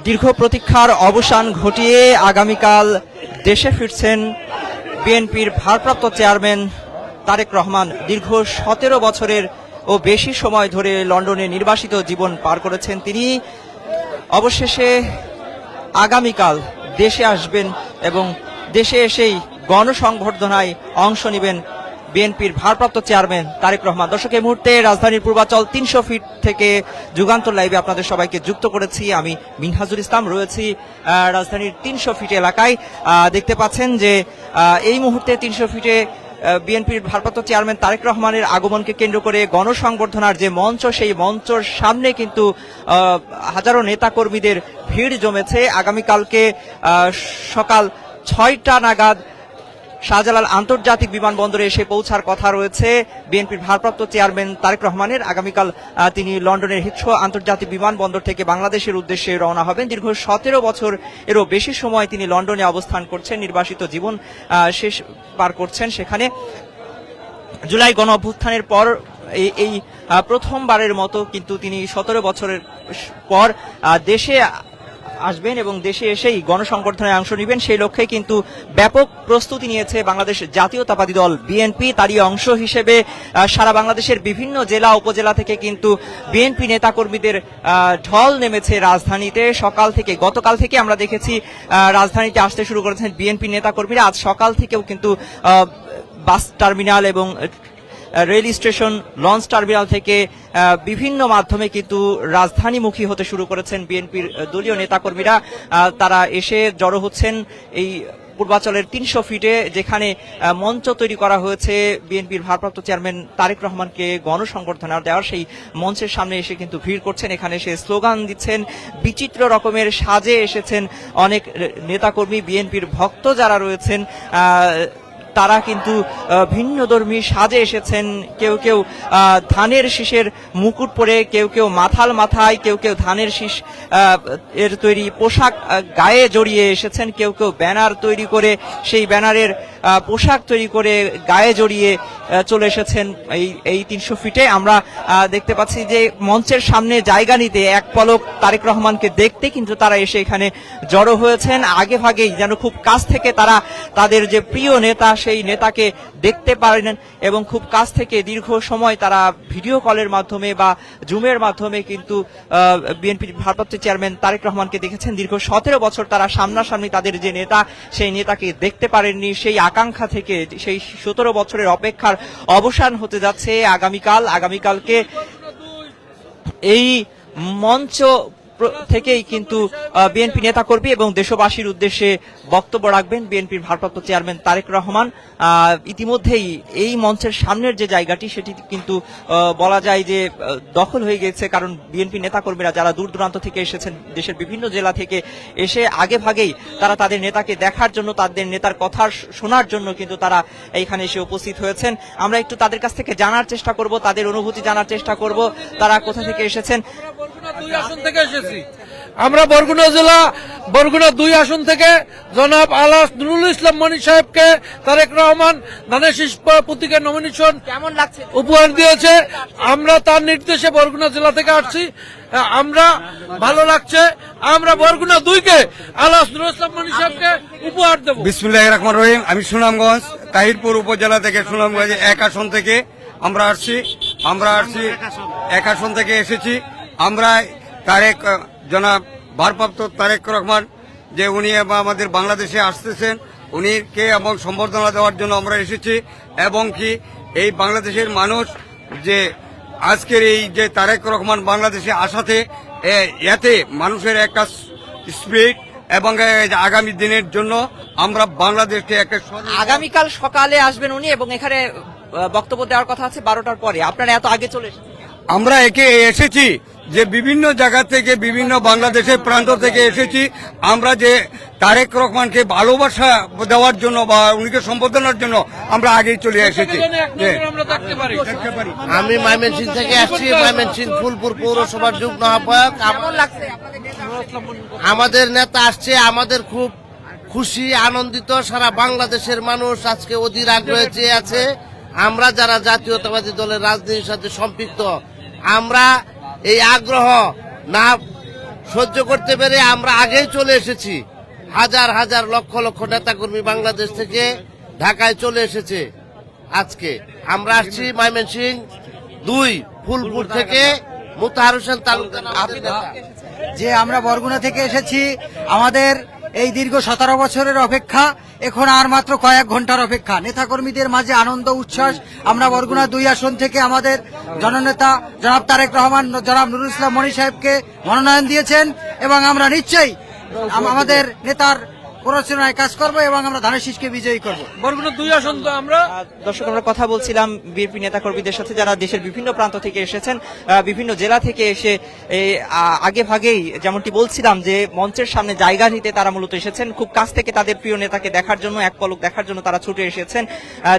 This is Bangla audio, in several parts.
দীর্ঘ প্রতীক্ষার অবসান ঘটিয়ে আগামীকাল দেশে ফিরছেন বিএনপির ভারপ্রাপ্ত চেয়ারম্যান তারেক রহমান। দীর্ঘ 17 বছরের ও বেশি সময় ধরে লন্ডনে নির্বাসিত জীবন পার করেছেন তিনি। অবশেষে আগামীকাল দেশে আসবেন এবং দেশে এসেই গণসংবর্ধনায় অংশ নেবেন বিএনপির ভারপ্রাপ্ত চেয়ারম্যান তারেক রহমান। দর্শক, এই মুহূর্তে রাজধানীর পূর্বাচল 300 ফিট থেকে যুগান্তর লাইভে আপনাদের সবাইকে যুক্ত করেছি। আমি মিনহাজুল ইসলাম রয়েছি রাজধানীর 300 ফিট এলাকায়। দেখতে পাচ্ছেন যে এই মুহূর্তে 300 ফিটে বিএনপির ভারপ্রাপ্ত চেয়ারম্যান তারেক রহমানের আগমনকে কেন্দ্র করে গণসংবর্ধনার যে মঞ্চ, সেই মঞ্চের সামনে কিন্তু হাজারো নেতাকর্মীদের ভিড় জমেছে। আগামীকালকে সকাল 6টা নাগাদ শাহজালাল আন্তর্জাতিক বিমানবন্দরে এসে পৌঁছার কথা রয়েছে বিএনপির ভারপ্রাপ্ত চেয়ারম্যান তারেক রহমানের। আগামীকাল তিনি লন্ডনের হিথ্রো আন্তর্জাতিক বিমানবন্দর থেকে বাংলাদেশের উদ্দেশ্যে রওনা হবেন। দীর্ঘ 17 বছর এরও বেশি সময় তিনি লন্ডনে অবস্থান করছেন, নির্বাসিত জীবন শেষ পার করছেন সেখানে। জুলাই গণ অভ্যুত্থানের পর এই প্রথমবারের মতো কিন্তু তিনি 17 বছরের পর দেশে আসবেন এবং দেশে এসেই গণসংবর্ধনায় অংশ নেবেন। সেই লক্ষ্যে কিন্তু ব্যাপক প্রস্তুতি নিয়েছে বাংলাদেশ জাতীয়তাবাদী দল বিএনপি। তারই অংশ হিসেবে সারা বাংলাদেশের বিভিন্ন জেলা উপজেলা থেকে কিন্তু বিএনপি নেতাকর্মীদের ঢল নেমেছে রাজধানীতে। সকাল থেকে, গতকাল থেকে আমরা দেখেছি রাজধানীতে আসতে শুরু করেছেন বিএনপি নেতাকর্মীরা। আজ সকাল থেকেও কিন্তু বাস টার্মিনাল এবং রেল স্টেশন, লঞ্চ টার্মিনাল থেকে বিভিন্ন মাধ্যমে কিন্তু রাজধানীমুখী হতে শুরু করেছেন বিএনপির দলীয় নেতাকর্মীরা। তারা এসে জড়ো হচ্ছেন এই পূর্বাচলের 300 ফিটে, যেখানে মঞ্চ তৈরি করা হয়েছে বিএনপির ভারপ্রাপ্ত চেয়ারম্যান তারেক রহমানকে গণসংবর্ধনা দেওয়ার। সেই মঞ্চের সামনে এসে কিন্তু ভিড় করছেন, এখানে এসে স্লোগান দিচ্ছেন। বিচিত্র রকমের সাজে এসেছেন অনেক নেতাকর্মী, বিএনপির ভক্ত যারা রয়েছেন তারা কিন্তু ভিন্নধর্মী সাজে এসেছেন। কেউ কেউ ধানের শীষের মুকুট পরে, কেউ কেউ মাথাল মাথায়, কেউ কেউ ধানের শীষ এর তৈরি পোশাক গায়ে জড়িয়ে এসেছেন, কেউ কেউ ব্যানার তৈরি করে সেই ব্যানারের পোশাক তৈরি করে গায়ে জড়িয়ে চলে এসেছেন এই 300 ফিটে। আমরা দেখতে পাচ্ছি যে মঞ্চের সামনে জায়গা নিতে এক পলক তারেক রহমানকে দেখতে কিন্তু তারা এসে এখানে জড়ো হয়েছেন। আগে ভাগেই যেন খুব কাছ থেকে তারা তাদের যে প্রিয় নেতা সেই নেতাকে দেখতে পারেন এবং খুব কাছ থেকে দীর্ঘ সময় তারা ভিডিও কলের মাধ্যমে বা জুমের মাধ্যমে কিন্তু বিএনপির ভারপ্রাপ্ত চেয়ারম্যান তারেক রহমানকে দেখেছেন। দীর্ঘ 17 বছর তারা সামনাসামনি তাদের যে নেতা সেই নেতাকে দেখতে পারেননি। সেই আকাঙ্ক্ষা থেকে, সেই 17 বছরের অপেক্ষার অবসান হতে যাচ্ছে আগামীকালকে এই মঞ্চ থেকেই কিন্তু বিএনপি নেতাকর্মী এবং দেশবাসীর উদ্দেশ্যে বক্তব্য রাখবেন বিএনপির ভারপ্রাপ্ত চেয়ারম্যান তারেক রহমান। ইতিমধ্যেই এই মঞ্চের সামনের যে জায়গাটি সেটি কিন্তু বলা যায় যে দখল হয়ে গেছে, কারণ বিএনপি নেতাকর্মীরা যারা দূর দূরান্ত থেকে এসেছেন, দেশের বিভিন্ন জেলা থেকে এসে আগে ভাগেই তারা তাদের নেতাকে দেখার জন্য, তাদের নেতার কথা শোনার জন্য কিন্তু তারা এইখানে এসে উপস্থিত হয়েছেন। আমরা একটু তাদের কাছ থেকে জানার চেষ্টা করব, তাদের অনুভূতি জানার চেষ্টা করব, তারা কোথা থেকে এসেছেন। আমরা বরগুনা জেলা বরগুনা 2 আসন থেকে জনাব আলাস নুরুল ইসলাম মনি সাহেবকে তারেক রহমান ধানের শীষ প্রতীকের নমিনেশন কেমন লাগছে উপহার দিয়েছে। আমরা তার নির্দেশে বরগুনা জেলা থেকে আসছি, আমরা ভালো লাগছে। আমরা বরগুনা 2-কে আলাস নুরুল ইসলাম মনি সাহেবকে উপহার দেব। বিসমিল্লাহির রহমানির রহিম। আমি সুনামগঞ্জ তাহিরপুর উপজেলা থেকে, সুনামগঞ্জ 1 আসন থেকে আমরা আসছি। 1 আসন থেকে এসেছি। আমরা তারেক জনাব ভারপ্রাপ্ত তারেক রহমান যে উনি আমাদের বাংলাদেশে আসতেছেন, উনিকে এবং সম্বর্ধনা দেওয়ার জন্য আমরা এসেছি। এবং কি এই বাংলাদেশের মানুষ যে আজকের এই যে তারেক রহমান বাংলাদেশে আসাতে এতে মানুষের একটা স্পিরিট এবং আগামী দিনের জন্য আমরা বাংলাদেশকে একটা আগামীকাল সকালে আসবেন উনি এবং এখানে বক্তব্য দেওয়ার কথা আছে 12টার পরে। আপনারা এত আগে চলে এসেছেন? আমরা এসেছি যে বিভিন্ন জায়গা থেকে, বিভিন্ন বাংলাদেশের প্রান্ত থেকে এসেছি। আমরা যে তারেক রহমানকে ভালোবাসা দেওয়ার জন্য বা উনিকে সম্বোধনার জন্য আমরা আগেই চলে এসেছি। আমি ময়মনসিংহ থেকে আসছি, ময়মনসিংহ ফুলপুর পৌরসভার যুগ্ম আহ্বায়ক। আমাদের নেতা আসছে, আমাদের খুব খুশি, আনন্দিত। সারা বাংলাদেশের মানুষ আজকে অধীর আগ্রহে চেয়ে আছে। আমরা যারা জাতীয়তাবাদী দলের রাজনীতির সাথে সম্পৃক্ত, আমরা এই আগ্রহ না সহ্য করতে পেরে আমরা আগেই চলে এসেছি। হাজার হাজার লক্ষ লক্ষ নেতাকর্মী বাংলাদেশ থেকে ঢাকায় চলে এসেছে। আজকে আমরা আসছি ময়মনসিংহ 2 ফুলপুর থেকে মোতাহার হোসেন তালুকদার আমাদের নেতা। যে আমরা বরগুনা থেকে এসেছি, আমাদের এই দীর্ঘ 17 বছরের অপেক্ষা এখন আর মাত্র কয়েক ঘন্টার অপেক্ষা। নেতাকর্মীদের মাঝে আনন্দ উচ্ছ্বাস। আমরা বরগুনা 2 আসন থেকে আমাদের জননেতা জনাব তারেক রহমান, জনাব নুরুল ইসলাম মনি সাহেবকে মনোনয়ন দিয়েছেন এবং আমরা নিশ্চয়ই আমাদের নেতার প্ররোচনায় কাজ করব এবং আমরা ধানের শীষকে বিজয়ী করব। বরগুনা 2 আসন তো আমরা দর্শক, আমরা কথা বলছিলাম বিএনপি নেতাকর্মীদের সাথে যারা দেশের বিভিন্ন প্রান্ত থেকে এসেছেন, বিভিন্ন জেলা থেকে এসে আগে ভাগেই যেমনটি বলছিলাম যে মঞ্চের সামনে জায়গা নিতে তারা মূলত এসেছেন। খুব কাছ থেকে তাদের প্রিয় নেতাকে দেখার জন্য, এক পলক দেখার জন্য তারা ছুটে এসেছেন।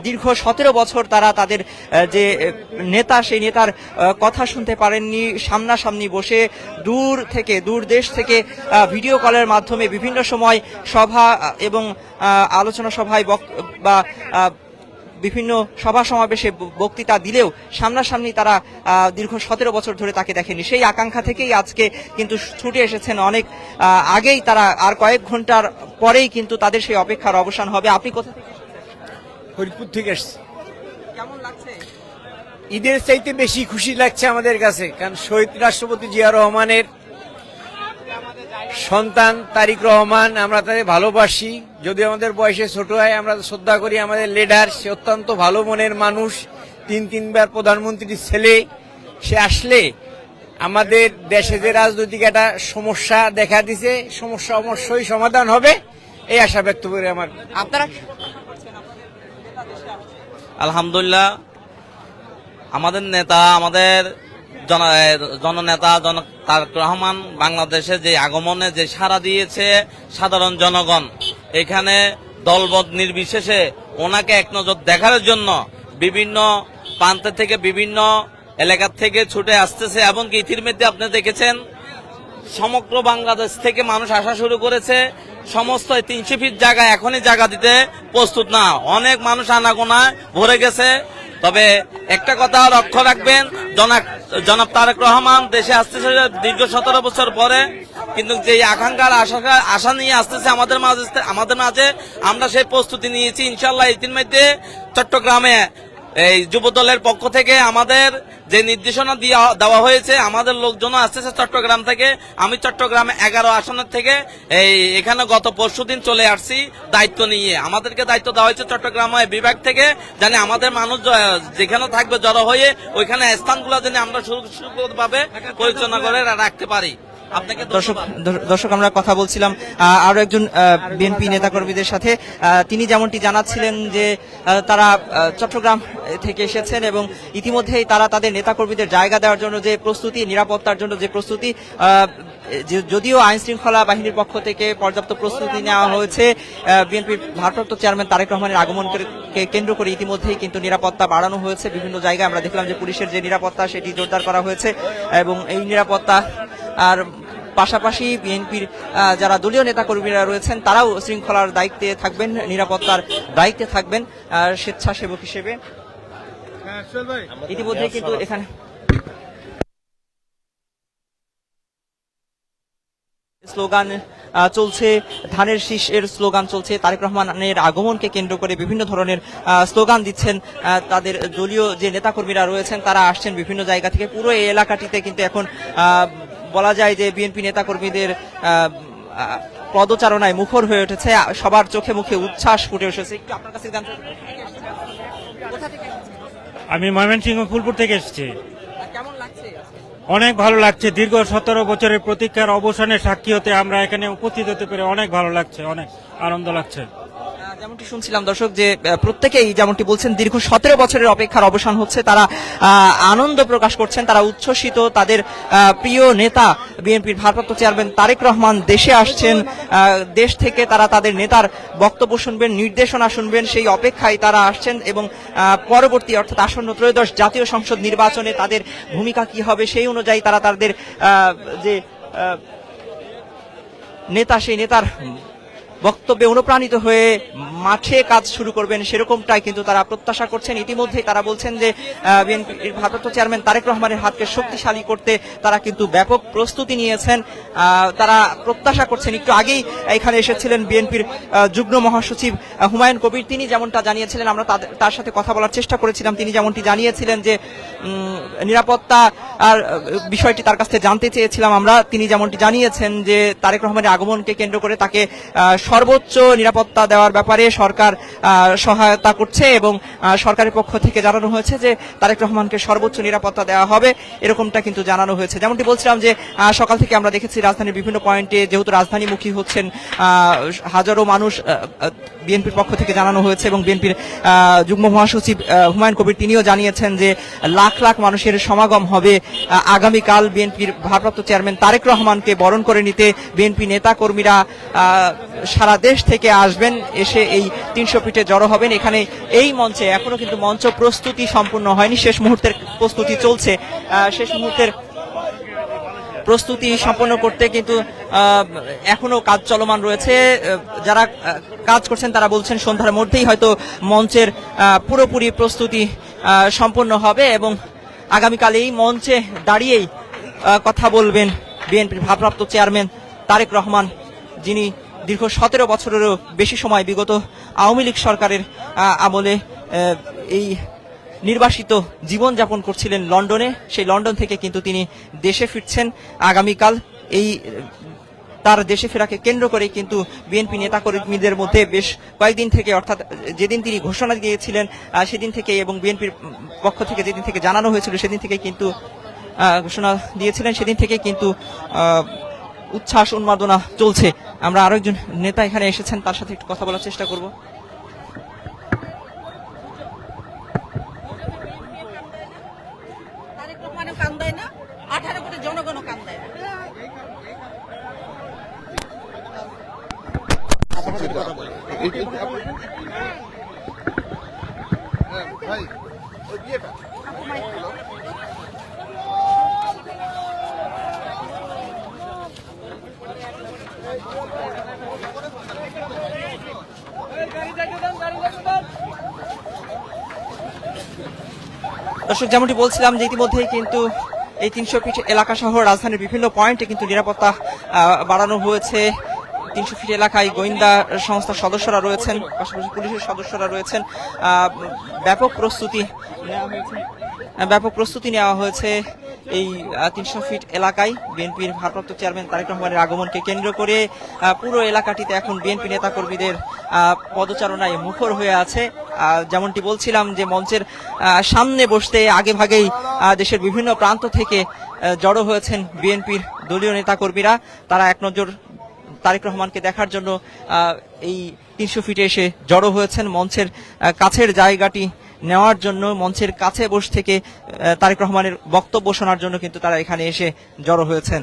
দীর্ঘ 17 বছর তারা তাদের যে নেতা, সেই নেতার কথা শুনতে পারেননি। সামনাসামনি বসে দূর দেশ থেকে ভিডিও কলের মাধ্যমে বিভিন্ন সময় সভা এবং আলোচনা সভায় বা বিভিন্ন সভা সমাবেশে বক্তৃতা দিলেও সামনাসামনি তারা দীর্ঘ 17 বছর ধরে তাকে দেখেনি। সেই আকাঙ্ক্ষা থেকেই আজকে কিন্তু ছুটে এসেছেন অনেক আগেই। তারা আর কয়েক ঘন্টার পরেই কিন্তু তাদের সেই অপেক্ষার অবসান হবে। আপনি কোথা থেকে এসেছেন? ফরিদপুর থেকে এসছি। কেমন লাগছে? ঈদের চাইতে বেশি খুশি লাগছে আমাদের কাছে, কারণ শহীদ রাষ্ট্রপতি জিয়া রহমানের সন্তান তারেক রহমান, আমরা তাদের ভালোবাসি। যদি আমাদের বয়সে ছোট হয়, আমরা শ্রদ্ধা করি আমাদের লিডার। সে অত্যন্ত ভালো মনের মানুষ, 3বার প্রধানমন্ত্রীর ছেলে। সে আসলে আমাদের দেশে যে রাজনৈতিক একটা সমস্যা দেখা দিছে, সমস্যা অবশ্যই সমাধান হবে, এই আশা ব্যক্ত করে আমার। আপনারা আলহামদুলিল্লাহ, আমাদের নেতা, আমাদের জননেতা তারেক রহমান বাংলাদেশে যে আগমনে যে সাড়া দিয়েছে সাধারণ জনগণ, এখানে দলবদ নির্বিশেষে ওনাকে এক নজর দেখার জন্য বিভিন্ন প্রান্ত থেকে, বিভিন্ন এলাকা থেকে ছুটে আসতেছে। এবং কি ইতিমধ্যে আপনি দেখেছেন সমগ্র বাংলাদেশ থেকে মানুষ আসা শুরু করেছে। সমস্ত 300 ফিট জায়গা এখনই জায়গা দিতে প্রস্তুত না, অনেক মানুষ আনাগোনায় ভরে গেছে। তবে একটা কথা লক্ষ্য রাখবেন, জনাব তারেক রহমান দেশে আসতেছে দীর্ঘ 17 বছর পরে, কিন্তু যে আকাঙ্ক্ষার আশা নিয়ে আসতেছে আমাদের মাঝে, আমরা সেই প্রস্তুতি নিয়েছি ইনশাল্লাহ। ইতিমধ্যে চট্টগ্রামে এই যুব দলের পক্ষ থেকে আমাদের যে নির্দেশনা দেওয়া হয়েছে, আমাদের লোকজন আসতেছে চট্টগ্রাম থেকে। আমি চট্টগ্রামে 11 আসনের থেকে এখানে গত পরশুদিন চলে আসছি দায়িত্ব নিয়ে। আমাদেরকে দায়িত্ব দেওয়া হয়েছে চট্টগ্রাম বিভাগ থেকে, জানি আমাদের মানুষ যেখানে থাকবে জড়ো হয়ে ওইখানে স্থানগুলো যেন আমরা সুরক্ষিতভাবে পরিচালনা করে রাখতে পারি। আপনাকে দর্শক, আমরা কথা বলছিলাম আরো একজন বিএনপি নেতাকর্মীদের সাথে। তিনি যেমনটি জানাচ্ছিলেন যে তারা চট্টগ্রাম থেকে এসেছেন এবং ইতিমধ্যেই তারা তাদের নেতাকর্মীদের জায়গা দেওয়ার জন্য যে প্রস্তুতি, নিরাপত্তার জন্য যে প্রস্তুতি, যদিও আইন শৃঙ্খলা বাহিনীর পক্ষ থেকে পর্যাপ্ত প্রস্তুতি নেওয়া হয়েছে, বিএনপির ভারপ্রাপ্ত চেয়ারম্যান তারেক রহমানের আগমনকে কেন্দ্র করে ইতিমধ্যেই কিন্তু নিরাপত্তা বাড়ানো হয়েছে। বিভিন্ন জায়গায় আমরা দেখলাম যে পুলিশের যে নিরাপত্তা সেটি জোরদার করা হয়েছে এবং এই নিরাপত্তা আর পাশাপাশি বিএনপির যারা দলীয় নেতাকর্মীরা রয়েছেন তারাও শৃঙ্খলার দায়িত্বে থাকবেন, নিরাপত্তার দায়িত্বে থাকবেন স্বেচ্ছাসেবক হিসেবে। ইতিমধ্যে কিন্তু এখানে স্লোগান চলছে, ধানের শীষ এর স্লোগান চলছে। তারেক রহমানের আগমনকে কেন্দ্র করে বিভিন্ন ধরনের স্লোগান দিচ্ছেন তাদের দলীয় যে নেতাকর্মীরা রয়েছেন, তারা আসছেন বিভিন্ন জায়গা থেকে। পুরো এই এলাকাটিতে কিন্তু এখন বলা যায় যে বিএনপি নেতাকর্মীদের পদচারণায় মুখর হয়ে উঠেছে, সবার চোখে মুখে উচ্ছ্বাস ফুটে উঠেছে। একটু আপনার কাছে জানতে চাই, কোথা থেকে এসেছেন? আমি ময়মনসিংহ ফুলপুর থেকে এসেছি। কেমন লাগছে? অনেক ভালো লাগছে। দীর্ঘ 17 বছরের প্রতীক্ষার অবসানের সাক্ষী হতে আমরা এখানে উপস্থিত হতে পেরে অনেক ভালো লাগছে, অনেক আনন্দ লাগছে। যেমনটি শুনছিলাম দর্শক যে প্রত্যেকেই যেমনটি বলছেন দীর্ঘ 17 বছরের অপেক্ষার অবসান হচ্ছে, তারা আনন্দ প্রকাশ করছেন, তারা উচ্ছ্বসিত। তাদের প্রিয় নেতা বিএনপির ভারপ্রাপ্ত চেয়ারম্যান তারেক রহমান দেশে আসছেন, দেশ থেকে তারা তাদের নেতার বক্তব্য শুনবেন, নির্দেশনা শুনবেন, সেই অপেক্ষায় তারা আসছেন এবং পরবর্তী অর্থাৎ আসন্ন ত্রয়োদশ জাতীয় সংসদ নির্বাচনে তাদের ভূমিকা কি হবে সেই অনুযায়ী তারা তাদের যে নেতা, সেই নেতার বক্তব্যে অনুপ্রাণিত হয়ে মাঠে কাজ শুরু করবেন সেরকমটাই কিন্তু তারা প্রত্যাশা করছেন। ইতিমধ্যেই তারা বলছেন যে বিএনপির ভারপ্রাপ্ত চেয়ারম্যান তারেক রহমানের হাতকে শক্তিশালী করতে তারা কিন্তু ব্যাপক প্রস্তুতি নিয়েছেন। তারা প্রত্যাশা করছেন, একটু আগেই এখানে এসেছিলেন বিএনপির যুগ্ম মহাসচিব হুমায়ুন কবির, তিনি যেমনটা জানিয়েছিলেন, আমরা তার সাথে কথা বলার চেষ্টা করেছিলাম, তিনি যেমনটি জানিয়েছিলেন যে নিরাপত্তা আর বিষয়টি তার কাছ থেকে জানতে চেয়েছিলাম আমরা, তিনি যেমনটি জানিয়েছেন যে তারেক রহমানের আগমনকে কেন্দ্র করে তাকে সর্বোচ্চ নিরাপত্তা দেওয়ার ব্যাপারে সরকার সহায়তা করছে এবং সরকারের পক্ষ থেকে জানানো হয়েছে যে তারেক রহমানকে সর্বোচ্চ নিরাপত্তা দেওয়া হবে, এরকমটা কিন্তু জানানো হয়েছে। যেমনটি বলছিলাম যে সকাল থেকে আমরা দেখেছি রাজধানীর বিভিন্ন পয়েন্টে, যেহেতু রাজধানীমুখী হচ্ছেন হাজারো মানুষ, বিএনপির পক্ষ থেকে জানানো হয়েছে এবং বিএনপির যুগ্ম মহাসচিব হুমায়ুন কবির তিনিও জানিয়েছেন যে লাখ লাখ মানুষের সমাগম হবে আগামীকাল বিএনপির ভারপ্রাপ্ত চেয়ারম্যান তারেক রহমানকে বরণ করে নিতে। বিএনপি নেতা কর্মীরা সারা দেশ থেকে আসবেন, এসে এই 300 ফিটে জড়ো হবেন। এখানে এই মঞ্চে এখনো কিন্তু মঞ্চ প্রস্তুতি সম্পূর্ণ হয়নি, শেষ মুহূর্তের প্রস্তুতি চলছে। শেষ মুহূর্তের প্রস্তুতি সম্পন্ন করতে কিন্তু এখনো কাজ চলমান রয়েছে। যারা কাজ করছেন তারা বলছেন সন্ধ্যার মধ্যেই হয়তো মঞ্চের পুরোপুরি প্রস্তুতি সম্পন্ন হবে এবং আগামীকাল এই মঞ্চে দাঁড়িয়েই কথা বলবেন বিএনপির ভারপ্রাপ্ত চেয়ারম্যান তারেক রহমান, যিনি দীর্ঘ 17 বছরেরও বেশি সময় বিগত আওয়ামী লীগ সরকারের আমলে এই নির্বাসিত জীবন যাপন করছিলেন লন্ডনে। সেই লন্ডন থেকে কিন্তু তিনি দেশে ফিরছেন আগামীকাল। এই তার দেশে ফেরাকে কেন্দ্র করে কিন্তু বিএনপি নেতাকর্মীদের মধ্যে বেশ কয়েকদিন থেকে, অর্থাৎ যেদিন তিনি ঘোষণা দিয়েছিলেন সেদিন থেকে এবং বিএনপির পক্ষ থেকে যেদিন থেকে জানানো হয়েছিল সেদিন থেকে কিন্তু ঘোষণা দিয়েছিলেন সেদিন থেকে কিন্তু উচ্ছ্বাস উন্মাদনা চলছে। আমরা আরো একজন নেতা এখানে এসেছেন, তার সাথে একটু কথা বলার চেষ্টা করব। দর্শক, যেমনটি বলছিলাম যে ইতিমধ্যেই কিন্তু এই 300 ফিট এলাকা সহ রাজধানীর বিভিন্ন পয়েন্টে কিন্তু নিরাপত্তা বাড়ানো হয়েছে। 300 ফিট এলাকায় গোয়েন্দা সংস্থার সদস্যরা রয়েছেন, পাশাপাশি পুলিশের সদস্যরা রয়েছেন। ব্যাপক প্রস্তুতি নেওয়া হয়েছে এই 300 ফিট এলাকায় বিএনপির ভারপ্রাপ্ত চেয়ারম্যান তারেক রহমানের আগমনকে কেন্দ্র করে। পুরো এলাকাটিতে এখন বিএনপি নেতাকর্মীদের পদচারণায় মুখর হয়ে আছে। যেমনটি বলছিলাম যে মঞ্চের সামনে বসতে আগে ভাগেই দেশের বিভিন্ন প্রান্ত থেকে জড়ো হয়েছেন বিএনপির দলীয় নেতাকর্মীরা। তারা এক নজর তারেক রহমানকে দেখার জন্য এই 300 ফিটে এসে জড়ো হয়েছেন। মঞ্চের কাছের জায়গাটি নেওয়ার জন্য, মঞ্চের কাছে বসে থেকে তারেক রহমানের বক্তব্য শোনার জন্য কিন্তু তারা এখানে এসে জড়ো হয়েছেন।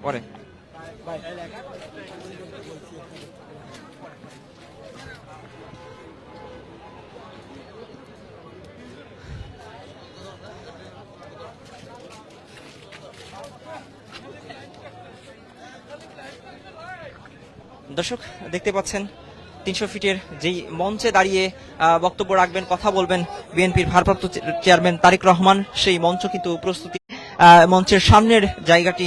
পরে দর্শক দেখতে পাচ্ছেন 300 ফিটের যেই মঞ্চে দাঁড়িয়ে বক্তব্য রাখবেন, কথা বলবেন বিএনপির ভারপ্রাপ্ত চেয়ারম্যান তারেক রহমান, সেই মঞ্চ কিন্তু প্রস্তুতি, মঞ্চের সামনের জায়গাটি